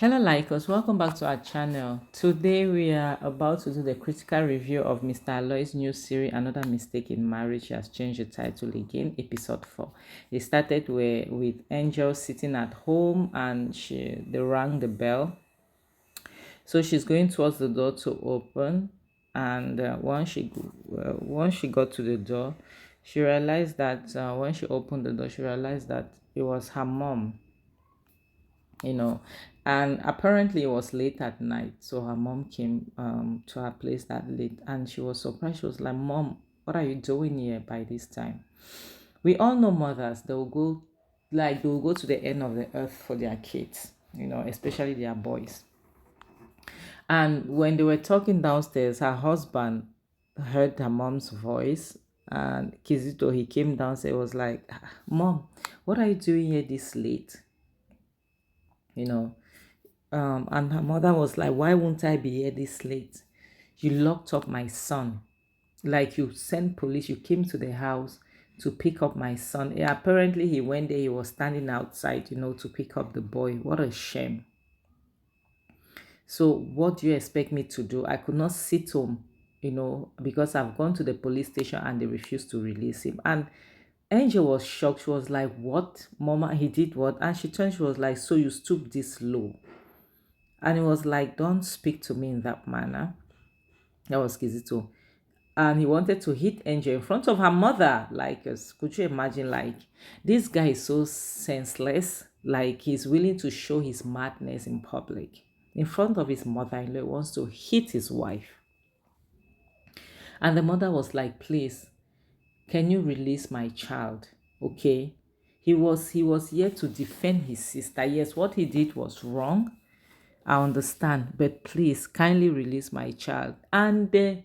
Hello Lycos, welcome back to our channel. Today we are about to do the critical review of Mr. Aloy's new series, Another Mistake in Marriage. She has changed the title again, episode 4. It started with Angel sitting at home and they rang the bell. So she's going towards the door to open, and once she got to the door, she realized that when she opened the door, she realized that it was her mom, you know and apparently it was late at night, so her mom came to her place that late, and she was surprised. She was like, "Mom, what are you doing here by this time?" We all know mothers, they will go to the end of the earth for their kids, especially their boys. And when they were talking downstairs, her husband heard her mom's voice, and Kizito, he came downstairs, was like, "Mom, what are you doing here this late?" you know and her mother was like, "Why won't I be here this late? You locked up my son. Like, you sent police, you came to the house to pick up my son." Yeah, apparently he went there, he was standing outside, to pick up the boy. What a shame. So what do you expect me to do? I could not sit home, because I've gone to the police station and they refused to release him. And Angel was shocked. She was like, "What, Mama? He did what?" And she turned, she was like, "So you stooped this low?" And he was like, "Don't speak to me in that manner." That was Kizito. And he wanted to hit Angel in front of her mother. Like, could you imagine? Like, this guy is so senseless. Like, he's willing to show his madness in public. In front of his mother-in-law, he wants to hit his wife. And the mother was like, "Please, can you release my child? Okay." He was here to defend his sister. Yes, what he did was wrong. I understand, but please kindly release my child. And the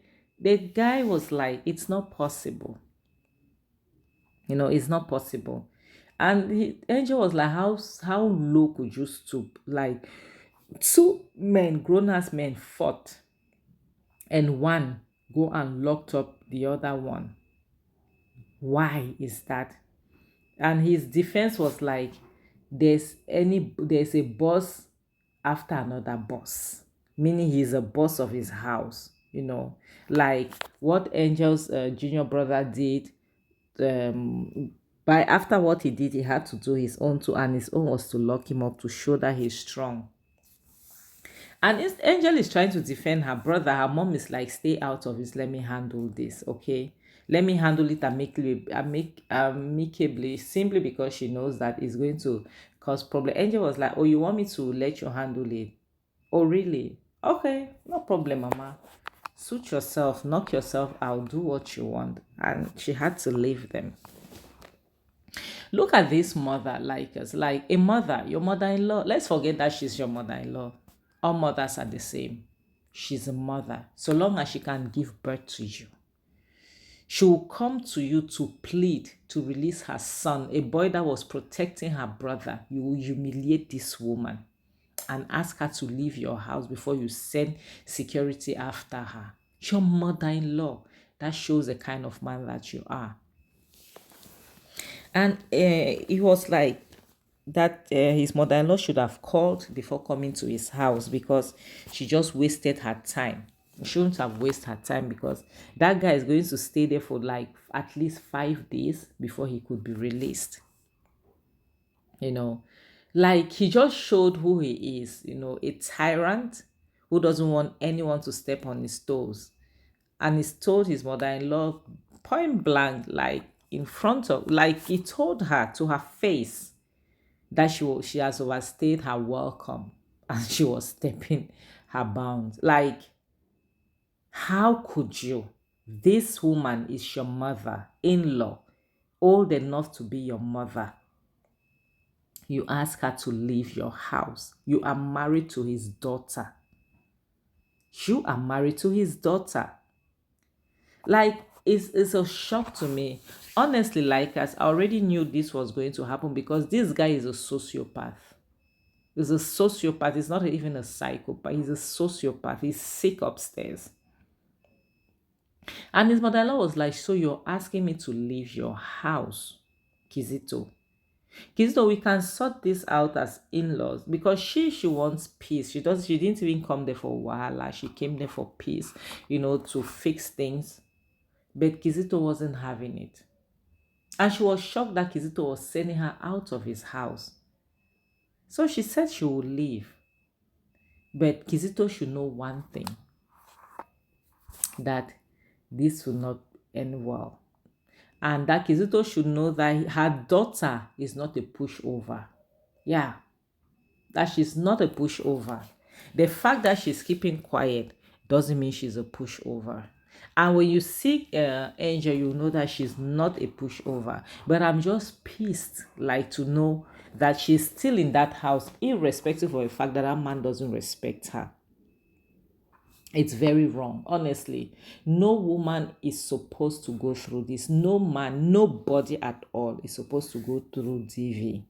guy was like, "It's not possible. It's not possible." And Angel was like, how low could you stoop? Like, two men, grown-ass men, fought, and one go and locked up the other one. Why is that? And his defense was like, there's a boss after another boss, meaning he's a boss of his house, like what Angel's junior brother did. By after what he did, he had to do his own too, and his own was to lock him up to show that he's strong. And Angel is trying to defend her brother. Her mom is like, "Stay out of this. Let me handle this, okay? Let me handle it amicably," simply because she knows that it's going to cause problem. Angel was like, "Oh, you want me to let you handle it? Oh, really? Okay, no problem, Mama. Suit yourself, knock yourself out, do what you want." And she had to leave them. Look at this mother, like us, like a mother, your mother-in-law. Let's forget that she's your mother-in-law. All mothers are the same. She's a mother. So long as she can give birth to you, she will come to you to plead to release her son, a boy that was protecting her brother. You will humiliate this woman and ask her to leave your house before you send security after her. Your mother-in-law. That shows the kind of man that you are. And it was like that his mother-in-law should have called before coming to his house, because she just wasted her time. She shouldn't have wasted her time, because that guy is going to stay there for like at least 5 days before he could be released. Like, he just showed who he is, a tyrant who doesn't want anyone to step on his toes. And he's told his mother-in-law point blank, like in front of, like, he told her to her face that she has overstayed her welcome and she was stepping her bounds. Like, how could you? This woman is your mother-in-law, old enough to be your mother. You ask her to leave your house. You are married to his daughter. You are married to his daughter. Like, it's a shock to me. Honestly, like us, I already knew this was going to happen, because this guy is a sociopath. He's a sociopath. He's not even a psychopath. He's a sociopath. He's sick upstairs. And his mother-in-law was like, "So you're asking me to leave your house, Kizito? Kizito, we can sort this out as in-laws because she wants peace. She didn't even come there for wahala. She came there for peace, to fix things. But Kizito wasn't having it. And she was shocked that Kizito was sending her out of his house. So she said she would leave. But Kizito should know one thing, that this will not end well. And that Kizito should know that her daughter is not a pushover. Yeah, that she's not a pushover. The fact that she's keeping quiet doesn't mean she's a pushover. And when you see Angel, you know that she's not a pushover. But I'm just pissed, like, to know that she's still in that house, irrespective of the fact that that man doesn't respect her. It's very wrong, honestly. No woman is supposed to go through this. No man, nobody at all is supposed to go through DV.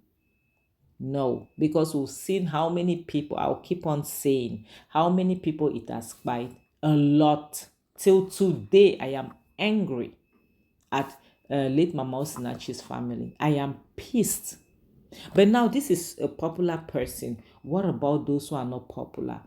No, because we've seen how many people, I'll keep on saying, how many people it has spite. A lot. Till today, I am angry at late Mama Osinachi's family. I am pissed. But now this is a popular person. What about those who are not popular?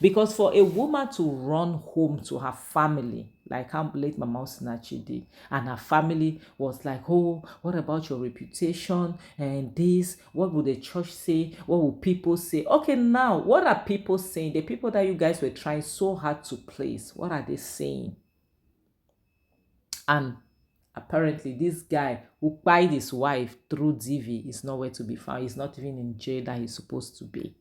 Because for a woman to run home to her family, like how late Mama Osinachi did, and her family was like, oh, what about your reputation and this? What would the church say? What will people say? Okay, now, what are people saying? The people that you guys were trying so hard to please, what are they saying? And apparently, this guy who bought his wife through DV is nowhere to be found. He's not even in jail that he's supposed to be.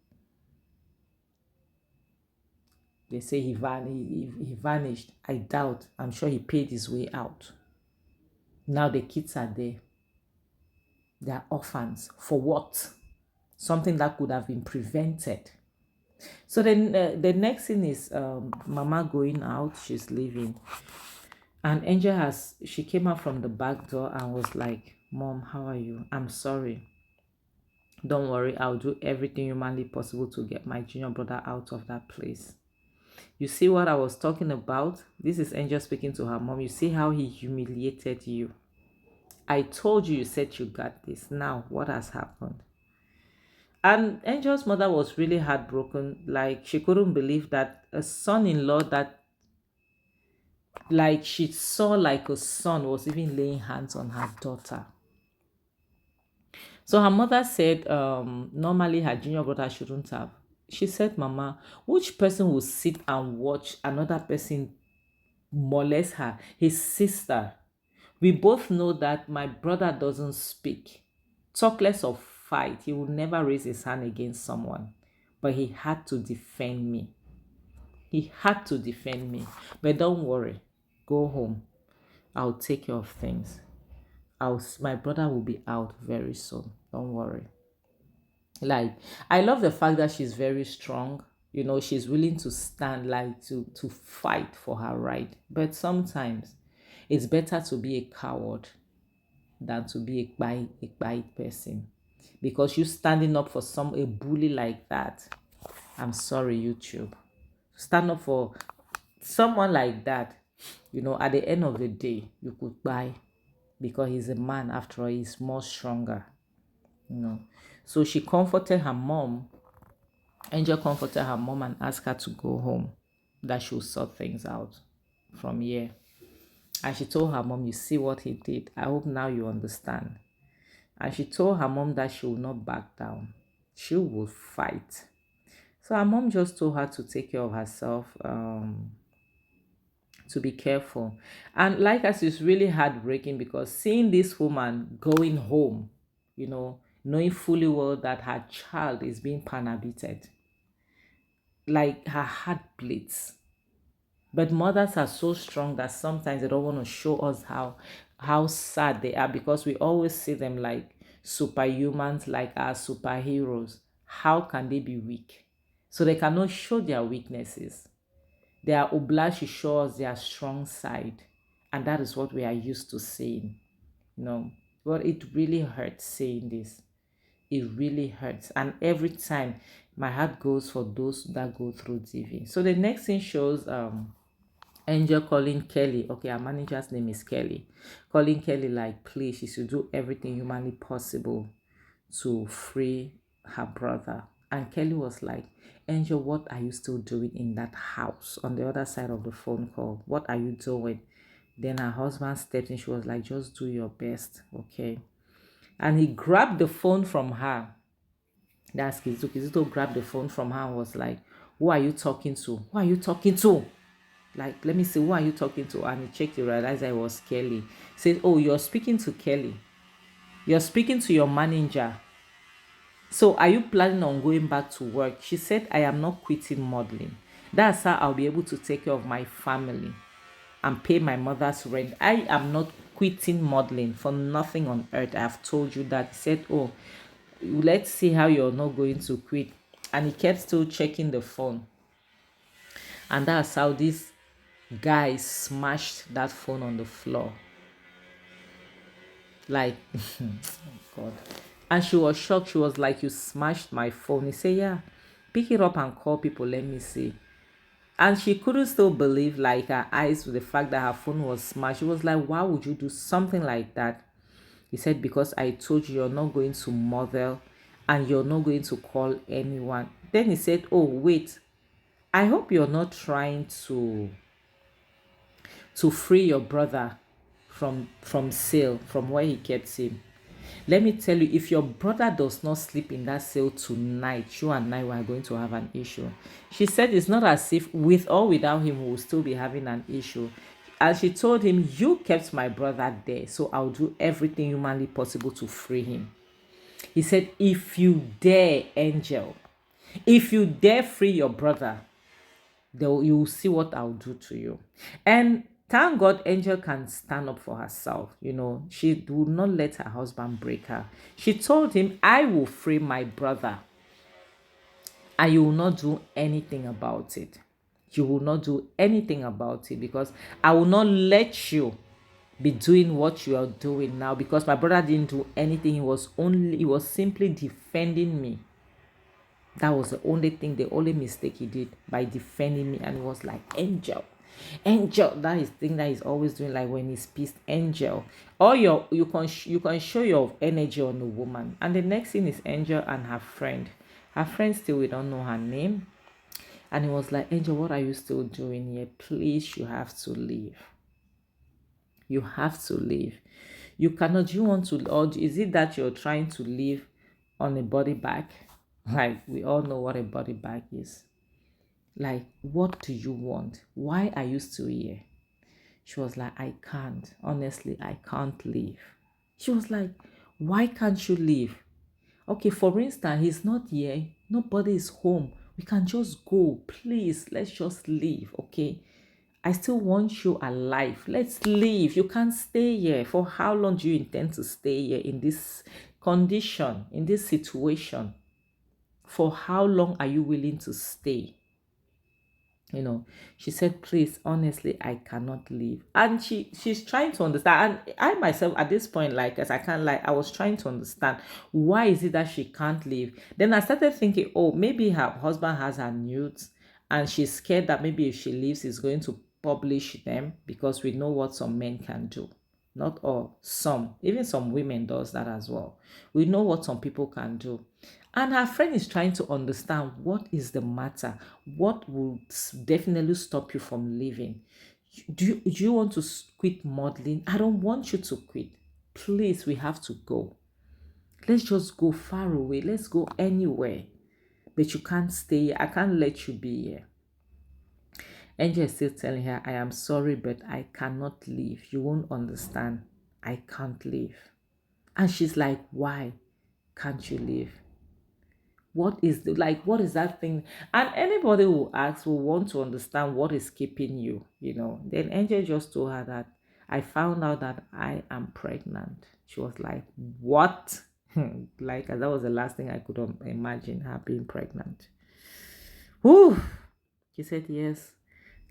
They say he vanished. I doubt. I'm sure he paid his way out. Now the kids are there. They are orphans. For what? Something that could have been prevented. So then the next thing is Mama going out. She's leaving. And Angel she came out from the back door and was like, Mom, how are you? I'm sorry. Don't worry. I'll do everything humanly possible to get my junior brother out of that place. You see what I was talking about? This is Angel speaking to her mom. You see how he humiliated you. I told you, you said you got this. Now, what has happened? And Angel's mother was really heartbroken. Like, she couldn't believe that a son-in-law that, like, she saw like a son was even laying hands on her daughter. So her mother said, normally her junior brother shouldn't have. She said, Mama, which person will sit and watch another person molest her? His sister. We both know that my brother doesn't speak. Talk less of fight. He would never raise his hand against someone. But he had to defend me. He had to defend me. But don't worry. Go home. I'll take care of things. My brother will be out very soon. Don't worry. Like, I love the fact that she's very strong. She's willing to stand, like, to fight for her right. But sometimes it's better to be a coward than to be a quiet person. Because you standing up for a bully like that, I'm sorry, YouTube. Stand up for someone like that, at the end of the day, you could buy, because he's a man after all, he's more stronger. So she comforted her mom. Angel comforted her mom and asked her to go home, that she'll sort things out from here. And she told her mom, you see what he did. I hope now you understand. And she told her mom that she will not back down. She will fight. So her mom just told her to take care of herself, to be careful. And like us, it's really heartbreaking, because seeing this woman going home, knowing fully well that her child is being panabited, like, her heart bleeds. But mothers are so strong that sometimes they don't want to show us how sad they are, because we always see them like superhumans, like our superheroes. How can they be weak? So they cannot show their weaknesses. They are obliged to show us their strong side. And that is what we are used to seeing. But it really hurts saying this. It really hurts. And every time, my heart goes for those that go through TV. So the next thing shows Angel calling Kelly. Okay, our manager's name is Kelly. Calling Kelly like, please, she should do everything humanly possible to free her brother. And Kelly was like, Angel, what are you still doing in that house on the other side of the phone call? What are you doing? Then her husband stepped in. She was like, just do your best, okay? And he grabbed the phone from her. That's Kizito. Kizito grabbed the phone from her and was like, who are you talking to? Who are you talking to? Like, let me see, who are you talking to? And he checked, he realized it was Kelly. He said, oh, you're speaking to Kelly. You're speaking to your manager. So are you planning on going back to work? She said, I am not quitting modeling. That's how I'll be able to take care of my family and pay my mother's rent. I am not quitting modeling for nothing on earth. I have told you that. He said, oh, let's see how you're not going to quit. And he kept still checking the phone. And that's how this guy smashed that phone on the floor. Like, oh God. And she was shocked. She was like, you smashed my phone. He said, yeah, pick it up and call people. Let me see. And she couldn't still believe, like, her eyes with the fact that her phone was smashed. She was like, why would you do something like that? He said, because I told you you're not going to model and you're not going to call anyone. Then he said, oh, wait, I hope you're not trying to free your brother from sale, from where he kept him. Let me tell you, if your brother does not sleep in that cell tonight, you and I are going to have an issue. She said it's not as if with or without him we will still be having an issue. And she told him, you kept my brother there, so I'll do everything humanly possible to free him. He said, if you dare, Angel, if you dare free your brother, you will see what I'll do to you. And thank God Angel can stand up for herself. You know, she will not let her husband break her. She told him, I will free my brother and you will not do anything about it. You will not do anything about it because I will not let you be doing what you are doing now, because my brother didn't do anything. He was simply defending me. That was the only thing, the only mistake he did, by defending me. And it was like, Angel, Angel, that is thing that he's always doing, like when he's pissed, Angel. Or you can show your energy on a woman. And the next thing is Angel and her friend. Her friend still, we don't know her name. And he was like, Angel, what are you still doing here? Please, you have to leave. You have to leave. You cannot, you want to, or is it that you're trying to live on a body bag? Like, we all know what a body bag is. Like, what do you want? Why are you still here? She was like, I can't. Honestly, I can't leave. She was like, why can't you leave? Okay, for instance, he's not here. Nobody is home. We can just go. Please, let's just leave, okay? I still want you alive. Let's leave. You can't stay here. For how long do you intend to stay here in this condition, in this situation? For how long are you willing to stay? You know, she said, please, honestly, I cannot leave. And she's trying to understand. And I myself at this point, like, as I can't lie, I was trying to understand, why is it that she can't leave? Then I started thinking, oh, maybe her husband has her nudes and she's scared that maybe if she leaves, he's going to publish them, because we know what some men can do. Not all, some, even some women does that as well. We know what some people can do. And her friend is trying to understand, what is the matter? What will definitely stop you from leaving? Do you want to quit modeling? I don't want you to quit. Please, we have to go. Let's just go far away. Let's go anywhere. But you can't stay here. I can't let you be here. Angel is still telling her, I am sorry, but I cannot leave. You won't understand. I can't leave. And she's like, why can't you leave? What is what is that thing? And anybody who asks will want to understand what is keeping you, you know. Then Angel just told her that, I found out that I am pregnant. She was like, what? Like, that was the last thing I could imagine, her being pregnant. Whew. She said, yes,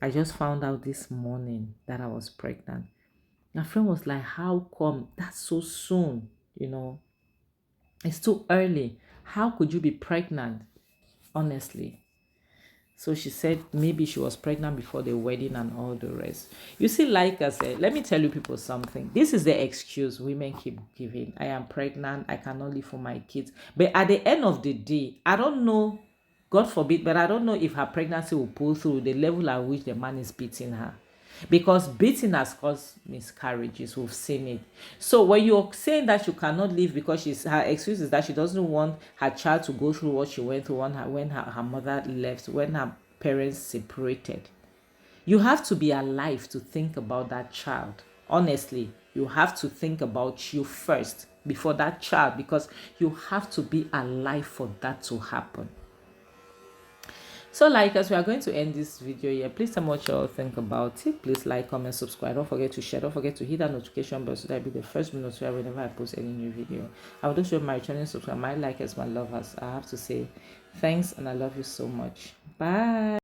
I just found out this morning that I was pregnant. My friend was like, how come? That's so soon, you know. It's too early. How could you be pregnant? Honestly. So she said maybe she was pregnant before the wedding and all the rest. You see, like I said, let me tell you people something. This is the excuse women keep giving. I am pregnant. I cannot live for my kids. But at the end of the day, I don't know, God forbid, but I don't know if her pregnancy will pull through the level at which the man is beating her. Because beating has caused miscarriages. We've seen it. So when you're saying that you cannot live because her excuse is that she doesn't want her child to go through what she went through when her mother left, when her parents separated. You have to be alive to think about that child. Honestly, you have to think about you first before that child, because you have to be alive for that to happen. So like, as we are going to end this video here, please tell me what you all think about it. Please like, comment, subscribe. Don't forget to share. Don't forget to hit that notification bell so that I'll be the first to be notified whenever I post any new video. I would also show my returning subscribe, my likers, my lovers. I have to say thanks and I love you so much. Bye.